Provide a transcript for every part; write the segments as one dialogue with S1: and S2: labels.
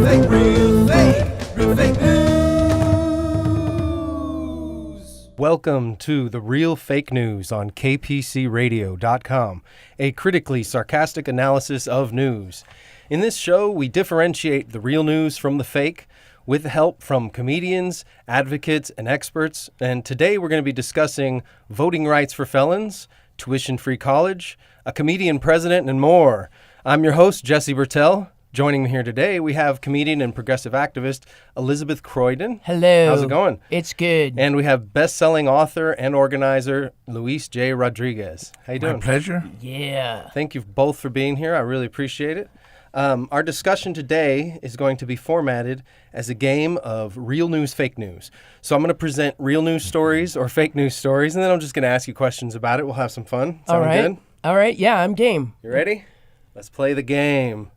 S1: Real fake news.
S2: Welcome to the Real Fake News on KPCRadio.com, a critically sarcastic analysis of news. In this show, we differentiate the real news from the fake with help from comedians, advocates, and experts. And today we're going to be discussing voting rights for felons, tuition-free college, a comedian president, and more. I'm your host, Jesse Bertel. Joining me here today, we have comedian and progressive activist Elizabeth Croydon.
S3: Hello.
S2: How's it going?
S3: It's good.
S2: And we have best-selling author and organizer Luis J. Rodriguez. How you doing?
S4: My pleasure.
S3: Yeah.
S2: Thank you both for being here. I really appreciate it. Our discussion today is going to be formatted as a game of real news, fake news. So I'm going to present real news stories or fake news stories, and then I'm just going to ask you questions about it. We'll have some fun. Sound good?
S3: All right. Yeah, I'm game.
S2: You ready? Let's play the game.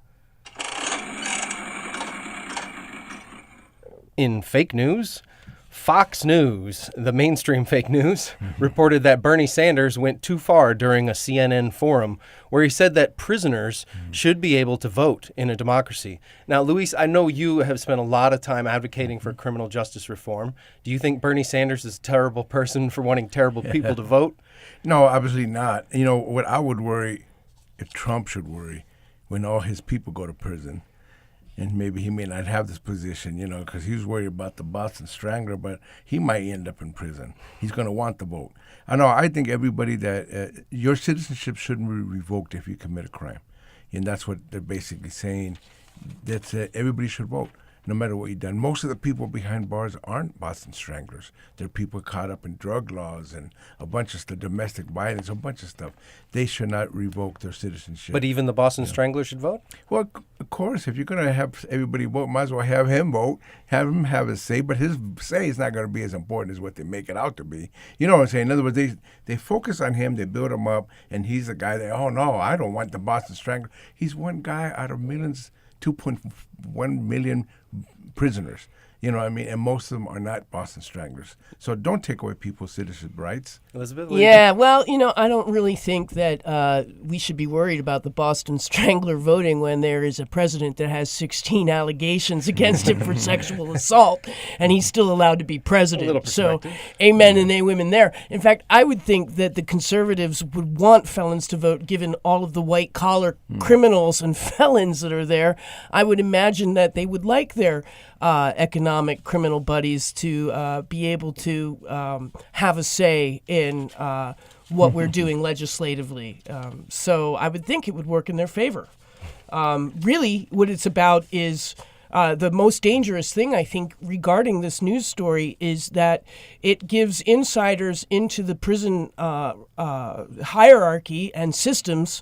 S2: In fake news, Fox News, the mainstream fake news, reported that Bernie Sanders went too far during a CNN forum where he said that prisoners should be able to vote in a democracy. Now, Luis, I know you have spent a lot of time advocating for criminal justice reform. Do you think Bernie Sanders is a terrible person for wanting terrible people to vote?
S4: No, obviously not. You know, what I would worry, if Trump should worry, when all his people go to prison, and maybe he may not have this position, you know, because he was worried about the Boston Strangler, but he might end up in prison. He's going to want the vote. I think everybody that your citizenship shouldn't be revoked if you commit a crime. And that's what they're basically saying. That's everybody should vote, no matter what you've done. Most of the people behind bars aren't Boston Stranglers. They're people caught up in drug laws and a bunch of stuff, domestic violence, a bunch of stuff. They should not revoke their citizenship.
S2: But even the Boston Strangler should vote?
S4: Well, of course, if you're going to have everybody vote, might as well have him vote, have him have his say, but his say is not going to be as important as what they make it out to be. You know what I'm saying? In other words, they focus on him, they build him up, and he's the guy that, oh, no, I don't want the Boston Strangler. He's one guy out of millions, 2.1 million prisoners. You know what I mean? And most of them are not Boston Stranglers. So don't take away people's citizenship rights.
S2: Elizabeth?
S3: Yeah, well, I don't really think that we should be worried about the Boston Strangler voting when there is a president that has 16 allegations against him for sexual assault, and he's still allowed to be president. So, amen and amen there. In fact, I would think that the conservatives would want felons to vote, given all of the white-collar criminals and felons that are there. I would imagine that they would like their economic criminal buddies to be able to have a say in what we're doing legislatively. So I would think it would work in their favor. Really, what it's about is the most dangerous thing, I think, regarding this news story is that it gives insiders into the prison hierarchy and systems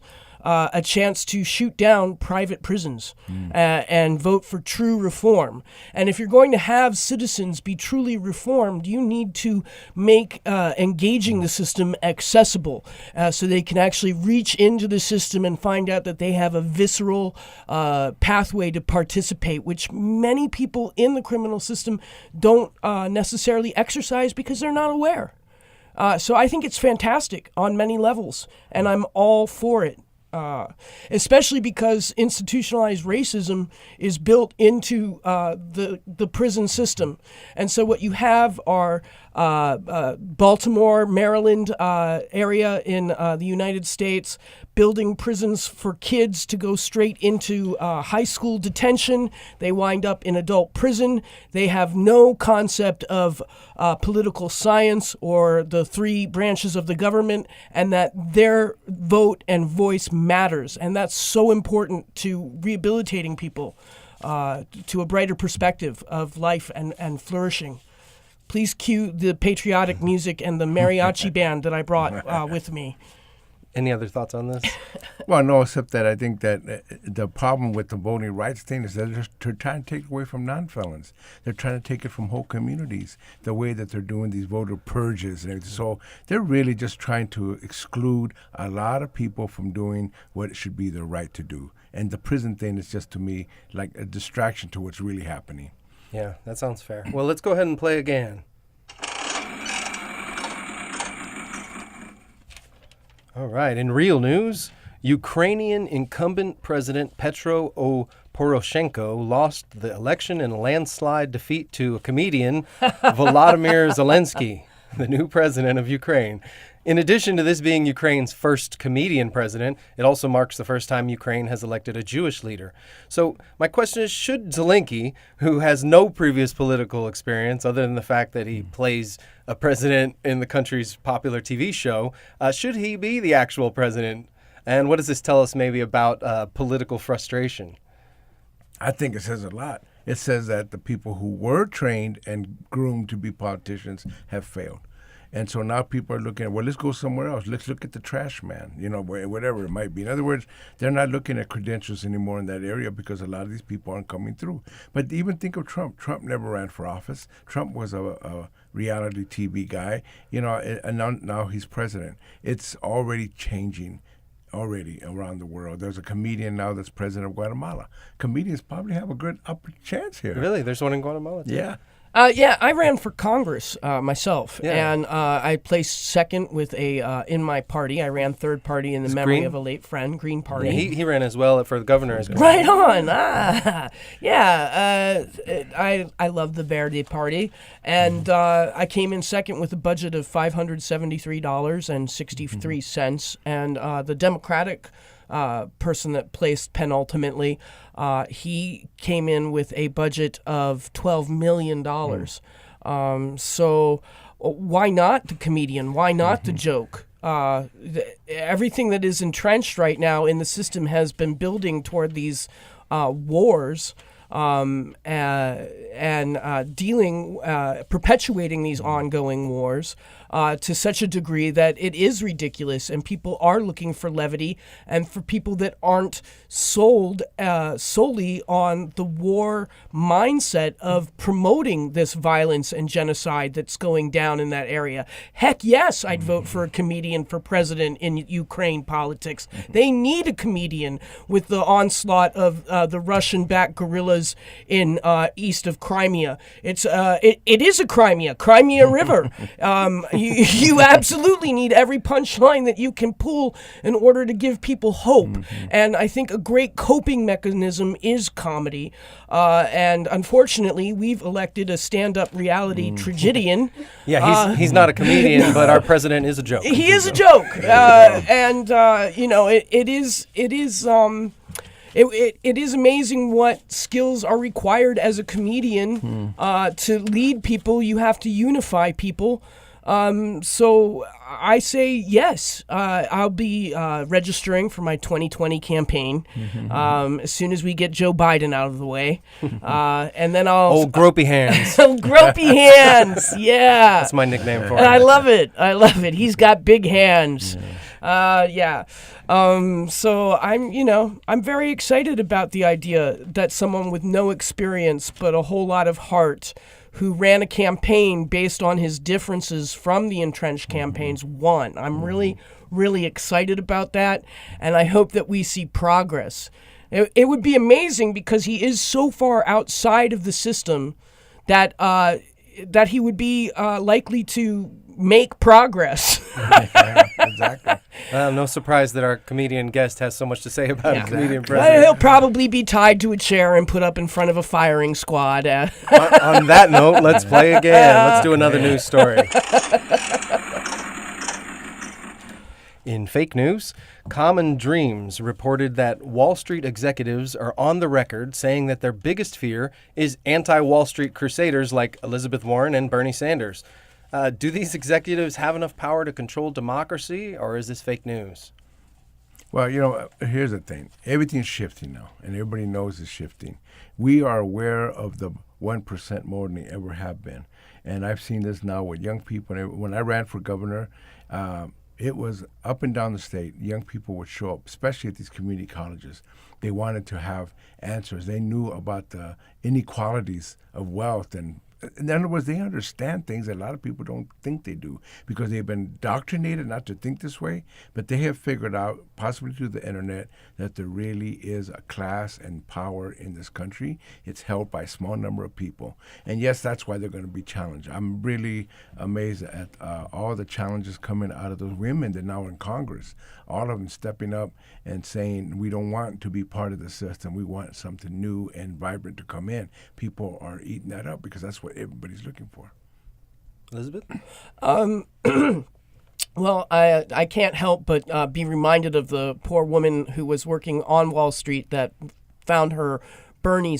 S3: a chance to shoot down private prisons and vote for true reform. And if you're going to have citizens be truly reformed, you need to make engaging the system accessible so they can actually reach into the system and find out that they have a visceral pathway to participate, which many people in the criminal system don't necessarily exercise because they're not aware. So I think it's fantastic on many levels, and I'm all for it. Especially because institutionalized racism is built into the prison system. And so what you have are Baltimore, Maryland area in the United States building prisons for kids to go straight into high school detention. They wind up in adult prison. They have no concept of political science or the three branches of the government, and that their vote and voice matters. And that's so important to rehabilitating people to a brighter perspective of life and flourishing. Please cue the patriotic music and the mariachi band that I brought with me.
S2: Any other thoughts on this?
S4: Well, no, except that I think that the problem with the voting rights thing is that they're trying to take it away from non-felons. They're trying to take it from whole communities, the way that they're doing these voter purges and everything. So they're really just trying to exclude a lot of people from doing what should be their right to do. And the prison thing is just, to me, like a distraction to what's really happening.
S2: Yeah, that sounds fair. Well, let's go ahead and play again. All right. In real news, Ukrainian incumbent President Petro Poroshenko lost the election in a landslide defeat to a comedian, Volodymyr Zelensky, the new president of Ukraine. In addition to this being Ukraine's first comedian president, it also marks the first time Ukraine has elected a Jewish leader. So my question is, should Zelensky, who has no previous political experience other than the fact that he plays a president in the country's popular TV show, should he be the actual president? And what does this tell us maybe about political frustration?
S4: I think it says a lot. It says that the people who were trained and groomed to be politicians have failed. And so now people are looking at, well, let's go somewhere else. Let's look at the trash man, whatever it might be. In other words, they're not looking at credentials anymore in that area because a lot of these people aren't coming through. But even think of Trump. Trump never ran for office. Trump was a reality TV guy, and now he's president. It's already changing already around the world. There's a comedian now that's president of Guatemala. Comedians probably have a good upper chance here.
S2: Really? There's one in Guatemala too?
S4: Yeah.
S3: Yeah, I ran for Congress myself,
S2: Yeah.
S3: and I placed second with in my party. I ran third party in the memory
S2: Green?
S3: of a late friend, Green Party.
S2: Yeah, he ran as well for the governor. As
S3: Right on. Yeah. I love the Verde Party, and I came in second with a budget of $573.63, and the Democratic person that placed penultimately, he came in with a budget of $12 million. So why not the comedian? Why not the joke? Everything that is entrenched right now in the system has been building toward these wars perpetuating these ongoing wars to such a degree that it is ridiculous, and people are looking for levity, and for people that aren't sold solely on the war mindset of promoting this violence and genocide that's going down in that area. Heck yes, I'd vote for a comedian for president in Ukraine politics. They need a comedian with the onslaught of the Russian-backed guerrillas in east of Crimea. It is a Crimea River. You absolutely need every punchline that you can pull in order to give people hope. And I think a great coping mechanism is comedy. And unfortunately, we've elected a stand-up reality tragedian.
S2: Yeah, he's not a comedian, but our president is a joke.
S3: He is a joke. It is amazing what skills are required as a comedian to lead people. You have to unify people. So I say yes. I'll be registering for my 2020 campaign as soon as we get Joe Biden out of the way, and then I'll
S2: Old gropey hands.
S3: gropey hands. Yeah,
S2: That's my nickname for
S3: and
S2: him.
S3: I love it. He's got big hands. So I'm very excited about the idea that someone with no experience but a whole lot of heart, who ran a campaign based on his differences from the entrenched campaigns, won. I'm really, really excited about that, and I hope that we see progress. It would be amazing because he is so far outside of the system that he would be likely to make progress.
S4: Yeah, exactly.
S2: Well, no surprise that our comedian guest has so much to say about a comedian
S3: He'll
S2: president.
S3: probably be tied to a chair and put up in front of a firing squad.
S2: On that note, let's play again. Let's do another news story. In fake news, Common Dreams reported that Wall Street executives are on the record saying that their biggest fear is anti-Wall Street crusaders like Elizabeth Warren and Bernie Sanders. Do these executives have enough power to control democracy, or is this fake news?
S4: Well, here's the thing. Everything's shifting now, and everybody knows it's shifting. We are aware of the 1% more than they ever have been. And I've seen this now with young people. When I ran for governor, it was up and down the state. Young people would show up, especially at these community colleges. They wanted to have answers. They knew about the inequalities of wealth and in other words, they understand things that a lot of people don't think they do because they've been indoctrinated not to think this way, but they have figured out, possibly through the internet, that there really is a class and power in this country. It's held by a small number of people. And yes, that's why they're going to be challenged. I'm really amazed at all the challenges coming out of those women that now are in Congress. All of them stepping up and saying, we don't want to be part of the system. We want something new and vibrant to come in. People are eating that up because that's what everybody's looking for.
S2: Elizabeth?
S3: Well, I can't help but be reminded of the poor woman who was working on Wall Street that found her Bernie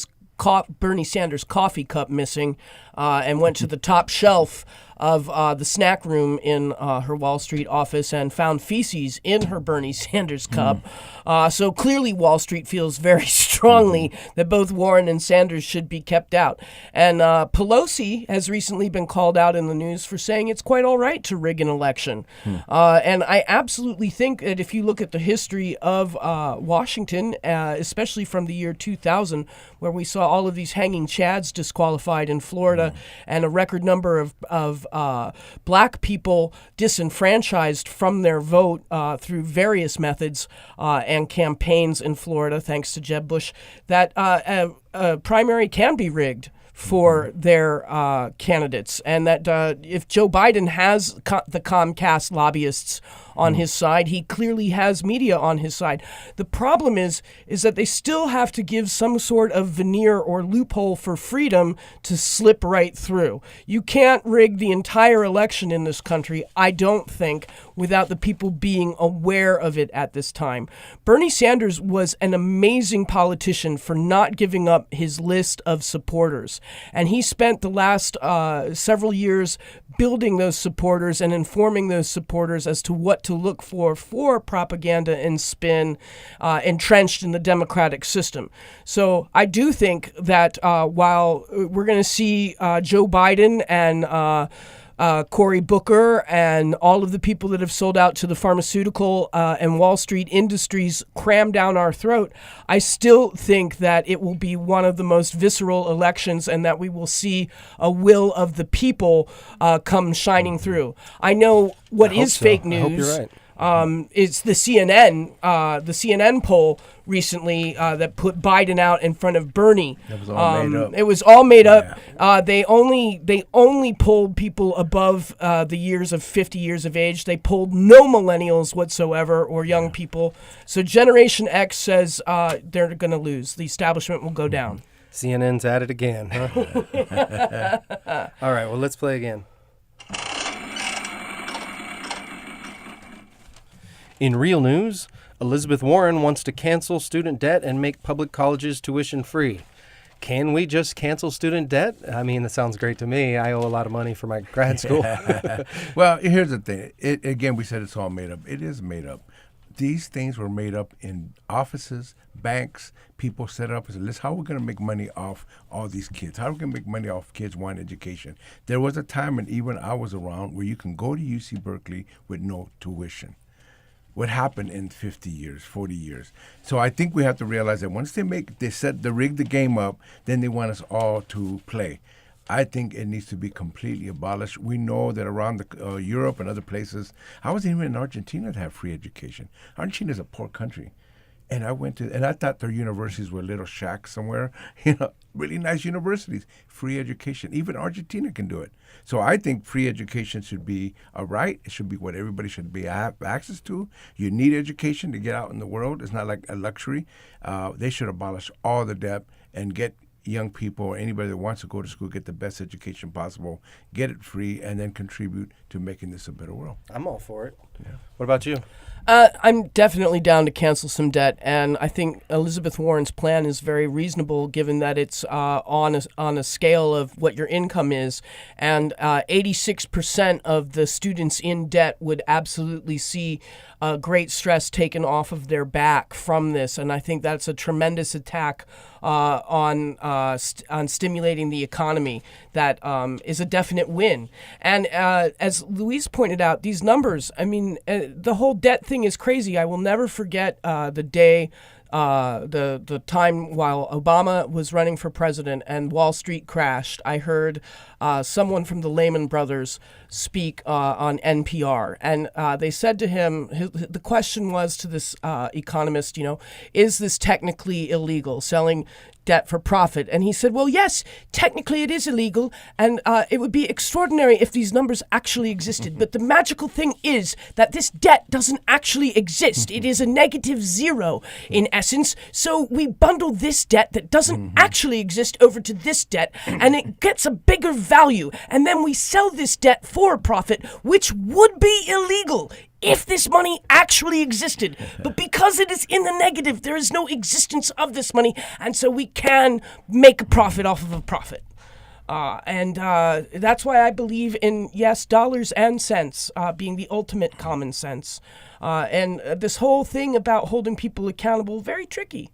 S3: Sanders coffee cup missing and went to the top shelf of the snack room in her Wall Street office and found feces in her Bernie Sanders cup. So clearly Wall Street feels very strongly that both Warren and Sanders should be kept out. And Pelosi has recently been called out in the news for saying it's quite all right to rig an election. And I absolutely think that if you look at the history of Washington, especially from the year 2000, where we saw all of these hanging chads disqualified in Florida and a record number of black people disenfranchised from their vote through various methods and campaigns in Florida, thanks to Jeb Bush, that a primary can be rigged for their candidates. And that if Joe Biden has the Comcast lobbyists on his side, he clearly has media on his side. The problem is that they still have to give some sort of veneer or loophole for freedom to slip right through. You can't rig the entire election in this country, I don't think, without the people being aware of it at this time. Bernie Sanders was an amazing politician for not giving up his list of supporters. And he spent the last several years building those supporters and informing those supporters as to what to look for propaganda and spin entrenched in the democratic system. So I do think that while we're going to see Joe Biden and Cory Booker and all of the people that have sold out to the pharmaceutical and Wall Street industries cram down our throat, I still think that it will be one of the most visceral elections and that we will see a will of the people come shining through. I know what is fake news.
S2: I hope you're right.
S3: It's the CNN poll recently that put Biden out in front of Bernie.
S4: That was all made up.
S3: It was all made up. They only polled people above the years of 50 years of age. They polled no millennials whatsoever or young people. So Generation X says they're going to lose. The establishment will go down.
S2: CNN's at it again, huh? All right, well, let's play again. In real news, Elizabeth Warren wants to cancel student debt and make public colleges tuition free. Can we just cancel student debt? I mean, that sounds great to me. I owe a lot of money for my grad school.
S4: Well, here's the thing. Again, we said it's all made up. It is made up. These things were made up in offices, banks. People set up and said, listen, how are we going to make money off all these kids? How are we going to make money off kids wanting education? There was a time, and even I was around, where you can go to UC Berkeley with no tuition. What happened in 50 years, 40 years. So I think we have to realize that once they rig the game up, then they want us all to play. I think it needs to be completely abolished. We know that around Europe and other places, I wasn't even in Argentina to have free education. Argentina is a poor country. And I thought their universities were little shacks somewhere, really nice universities, free education. Even Argentina can do it. So I think free education should be a right. It should be what everybody should have access to. You need education to get out in the world. It's not like a luxury. They should abolish all the debt and get young people or anybody that wants to go to school get the best education possible, get it free, and then contribute to making this a better world.
S2: I'm all for it. Yeah. What about you?
S3: I'm definitely down to cancel some debt, and I think Elizabeth Warren's plan is very reasonable given that it's on a scale of what your income is, and 86% of the students in debt would absolutely see great stress taken off of their back from this, and I think that's a tremendous attack on stimulating the economy that is a definite win. And as Louise pointed out, these numbers, I mean, the whole debt thing is crazy. I will never forget the day the time while Obama was running for president and Wall Street crashed, I heard someone from the Lehman Brothers speak on NPR, and they said to him, the question was to this economist, is this technically illegal, selling debt for profit? And he said, well, yes, technically it is illegal, and it would be extraordinary if these numbers actually existed. But the magical thing is that this debt doesn't actually exist. It is a negative zero in essence. So we bundle this debt that doesn't actually exist over to this debt, and it gets a bigger value. And then we sell this debt for a profit, which would be illegal if this money actually existed. But because it is in the negative, there is no existence of this money, and so we can make a profit off of a profit. And that's why I believe in, yes, dollars and cents being the ultimate common sense. And this whole thing about holding people accountable, very tricky.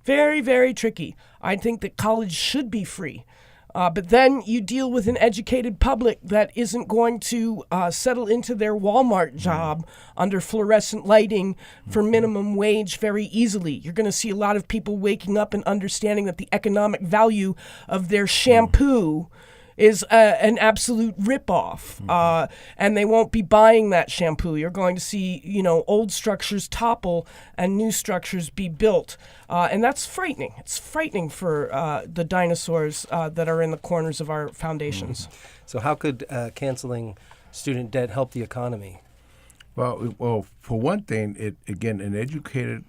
S3: Very, very tricky. I think that college should be free. But then you deal with an educated public that isn't going to settle into their Walmart job under fluorescent lighting for minimum wage very easily. You're going to see a lot of people waking up and understanding that the economic value of their shampoo is an absolute ripoff, and they won't be buying that shampoo. You're going to see, old structures topple and new structures be built, and that's frightening. It's frightening for the dinosaurs that are in the corners of our foundations.
S2: So how could canceling student debt help the economy?
S4: Well, for one thing, an educated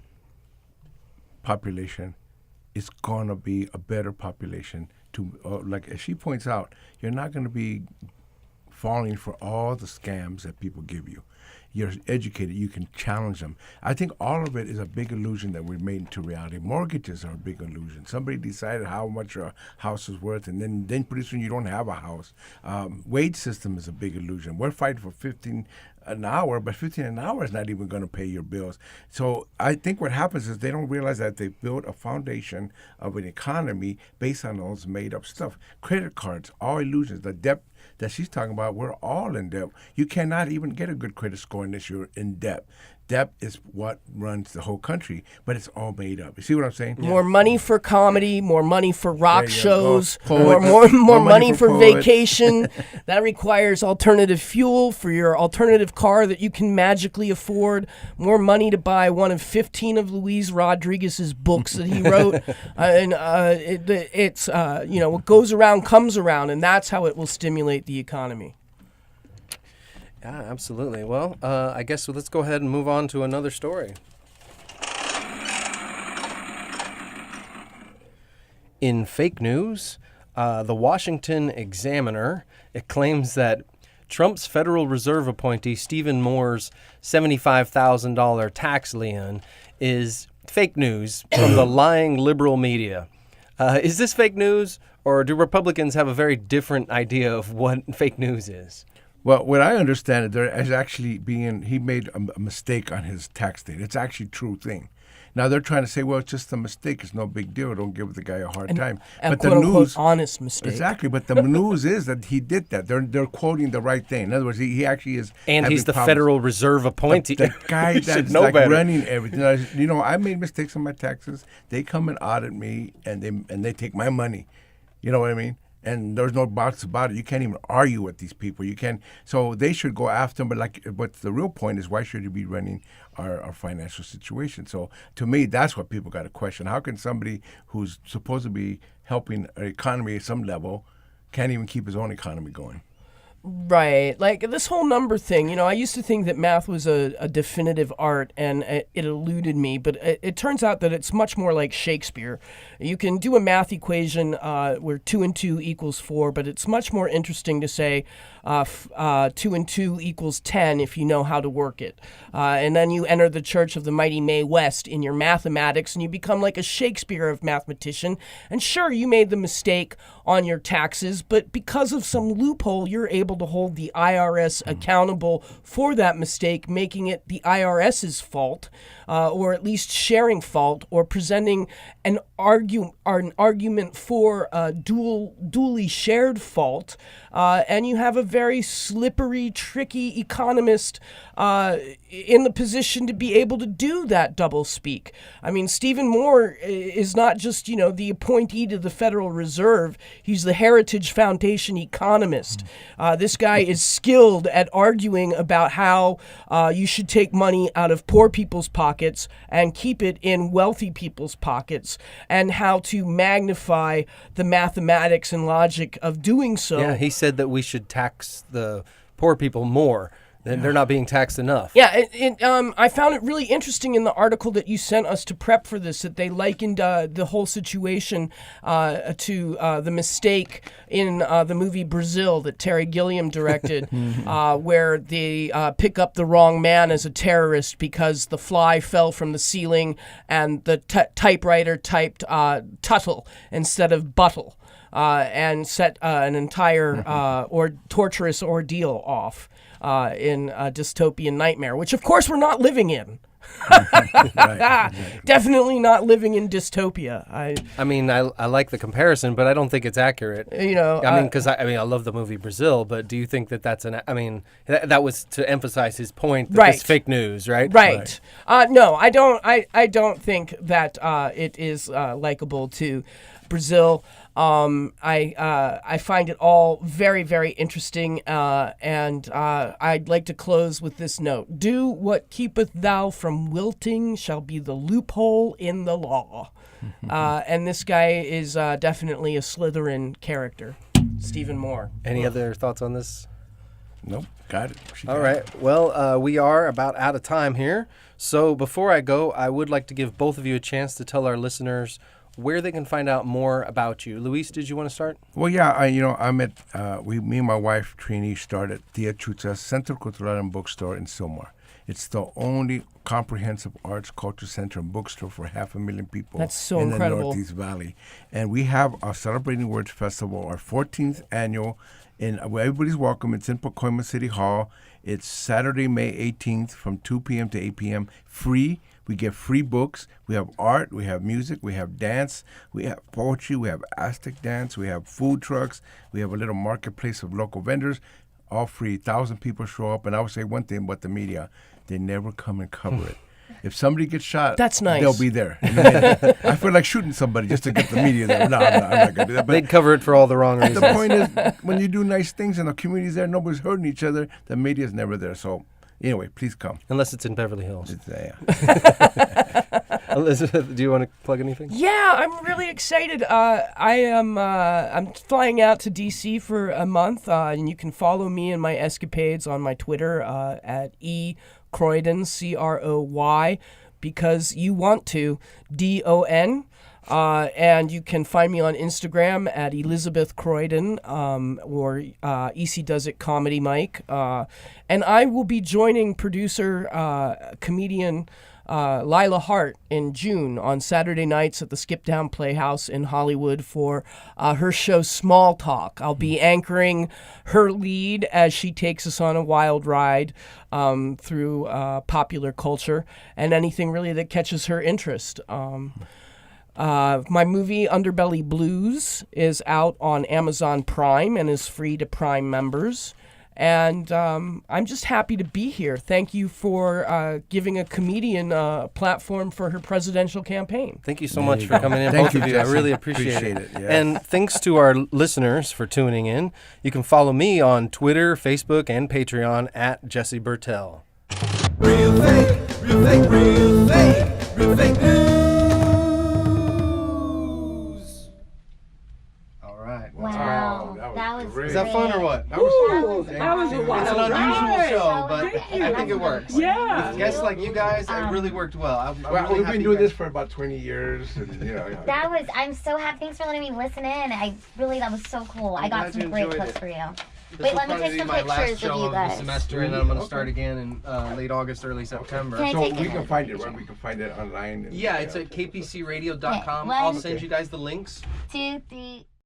S4: population is going to be a better population. Like as she points out, you're not going to be falling for all the scams that people give you. You're educated. You can challenge them. I think all of it is a big illusion that we've made into reality. Mortgages are a big illusion. Somebody decided how much a house is worth, and then pretty soon you don't have a house. Wage system is a big illusion. We're fighting for 15 an hour, but 15 an hour is not even going to pay your bills. So I think what happens is they don't realize that they built a foundation of an economy based on those made-up stuff. Credit cards, all illusions. The debt that she's talking about, we're all in debt. You cannot even get a good credit score unless you're in debt. Debt is what runs the whole country, but it's all made up. You see what I'm saying?
S3: More money for comedy, more money for rock shows, more
S4: Poets.
S3: more money for
S4: poets.
S3: vacation. That requires alternative fuel for your alternative car that you can magically afford. More money to buy one of 15 of Luis Rodriguez's books that he wrote. It's what goes around comes around, and that's how it will stimulate the economy.
S2: Yeah, absolutely. Well, I guess let's go ahead and move on to another story. In fake news, the Washington Examiner, it claims that Trump's Federal Reserve appointee Stephen Moore's $75,000 tax lien is fake news from the lying liberal media. Is this fake news, or do Republicans have a very different idea of what fake news is?
S4: Well, what I understand is there is actually he made a mistake on his tax date. It's actually a true thing. Now they're trying to say, well, it's just a mistake. It's no big deal. Don't give the guy a hard time.
S3: And
S4: but
S3: quote,
S4: the
S3: unquote,
S4: news,
S3: honest mistake.
S4: Exactly. But the news is that he did that. They're quoting the right thing. In other words, he actually is.
S2: And he's the
S4: problems.
S2: Federal Reserve appointee.
S4: The guy that's
S2: know
S4: like
S2: better.
S4: running everything. I made mistakes on my taxes. They come and audit me, and they take my money. You know what I mean? And there's no box about it. You can't even argue with these people. You can. So they should go after them. But the real point is, why should you be running our financial situation? So to me, that's what people got to question. How can somebody who's supposed to be helping our economy at some level can't even keep his own economy going?
S3: Right. Like this whole number thing, I used to think that math was a definitive art, and it eluded me, but it turns out that it's much more like Shakespeare. You can do a math equation where 2 and 2 equals 4, but it's much more interesting to say 2 and 2 equals 10 if you know how to work it. And then you enter the Church of the Mighty May West in your mathematics, and you become like a Shakespeare of mathematician. And sure, you made the mistake on your taxes, but because of some loophole, you're able to hold the IRS accountable for that mistake, making it the IRS's fault, or at least sharing fault, or presenting an argument for duly shared fault. And you have a very slippery, tricky economist in the position to be able to do that double speak. I mean, Stephen Moore is not just, the appointee to the Federal Reserve. He's the Heritage Foundation economist. This guy is skilled at arguing about how you should take money out of poor people's pockets and keep it in wealthy people's pockets, and how to magnify the mathematics and logic of doing so.
S2: Yeah, he said that we should tax the poor people more. They're not being taxed enough.
S3: Yeah, I found it really interesting in the article that you sent us to prep for this, that they likened the whole situation to the mistake in the movie Brazil that Terry Gilliam directed, where they pick up the wrong man as a terrorist because the fly fell from the ceiling and the typewriter typed Tuttle instead of Buttle, and set an entire torturous ordeal off. In a dystopian nightmare, which of course we're not living in.
S4: Right.
S3: Definitely not living in dystopia.
S2: I mean, I like the comparison, but I don't think it's accurate. Because I love the movie Brazil, but do you think that that's that was to emphasize his point that it's fake news, right?
S3: Right. No, I don't. I don't think that it is likable to Brazil. I find it all very, very interesting, and I'd like to close with this note. Do what keepeth thou from wilting shall be the loophole in the law. And this guy is definitely a Slytherin character, Stephen Moore.
S2: Any other thoughts on this?
S4: Nope, got it.
S2: All right. Well, we are about out of time here. So before I go, I would like to give both of you a chance to tell our listeners where they can find out more about you. Luis, did you want to start?
S4: Well, yeah, I'm at, me and my wife, Trini, started Tia Chucha's Centro Cultural and Bookstore in Sylmar. It's the only comprehensive arts, culture center and bookstore for 500,000 people.
S3: That's so
S4: in
S3: incredible.
S4: The Northeast Valley. And we have our Celebrating Words Festival, our 14th annual, and everybody's welcome. It's in Pacoima City Hall. It's Saturday, May 18th from 2 p.m. to 8 p.m. Free. We give free books. We have art. We have music. We have dance. We have poetry. We have Aztec dance. We have food trucks. We have a little marketplace of local vendors. All free. 1,000 people show up. And I would say one thing about the media. They never come and cover it. If somebody gets shot,
S3: that's nice.
S4: They'll be there. I feel like shooting somebody just to get the media there. No, I'm not going to do that. But
S2: they'd cover it for all the wrong reasons.
S4: The point is, when you do nice things and the community's there, nobody's hurting each other, the media's never there. So anyway, please come.
S2: Unless it's in Beverly Hills.
S4: Yeah.
S2: Elizabeth, do you want to plug anything?
S3: Yeah, I'm really excited. I'm flying out to D.C. for a month, and you can follow me and my escapades on my Twitter at Croydon, Croy, because you want to, DON. And you can find me on Instagram at Elizabeth Croydon or EC Does It Comedy Mike. And I will be joining producer, comedian Lila Hart in June on Saturday nights at the Skip Down Playhouse in Hollywood for her show Small Talk. I'll be anchoring her lead as she takes us on a wild ride through popular culture and anything really that catches her interest. My movie Underbelly Blues is out on Amazon Prime and is free to Prime members. And I'm just happy to be here. Thank you for giving a comedian a platform for her presidential campaign.
S2: Thank you so much for coming in,
S4: Thank
S2: both of you. I
S4: Jesse.
S2: really appreciate it.
S4: Yeah.
S2: And thanks to our listeners for tuning in. You can follow me on Twitter, Facebook, and Patreon at Jesse Bertel.
S1: Real fake, real fake, real fake, real fake news.
S2: All right.
S5: Wow, that was
S4: great.
S2: Is that fun or what?
S5: That was
S2: It's an unusual show, but I think it works.
S6: Yeah.
S2: With guests like you guys, it really worked well. I'm
S4: Well,
S2: really
S4: we've
S2: happy
S4: been doing
S2: you guys-
S4: this for about 20 years. And,
S5: That was. I'm so happy. Thanks for letting me listen in. That was so cool. I got
S2: glad you
S5: some great
S2: enjoyed
S5: clips
S2: it.
S5: for you.
S2: This
S5: Wait,
S2: will
S5: let me
S2: probably
S5: take
S2: be
S5: some
S2: my last
S5: pictures
S2: show
S5: of you
S2: the
S5: guys.
S2: semester, and then I'm going to start again in late August, early September.
S5: Can I
S4: So
S5: take
S4: we
S5: it?
S4: can find it, right? We can find it online. And,
S2: Yeah, it's at kpcradio.com.
S5: Okay,
S2: I'll
S5: one-
S2: send you guys the links.
S5: 2, 3.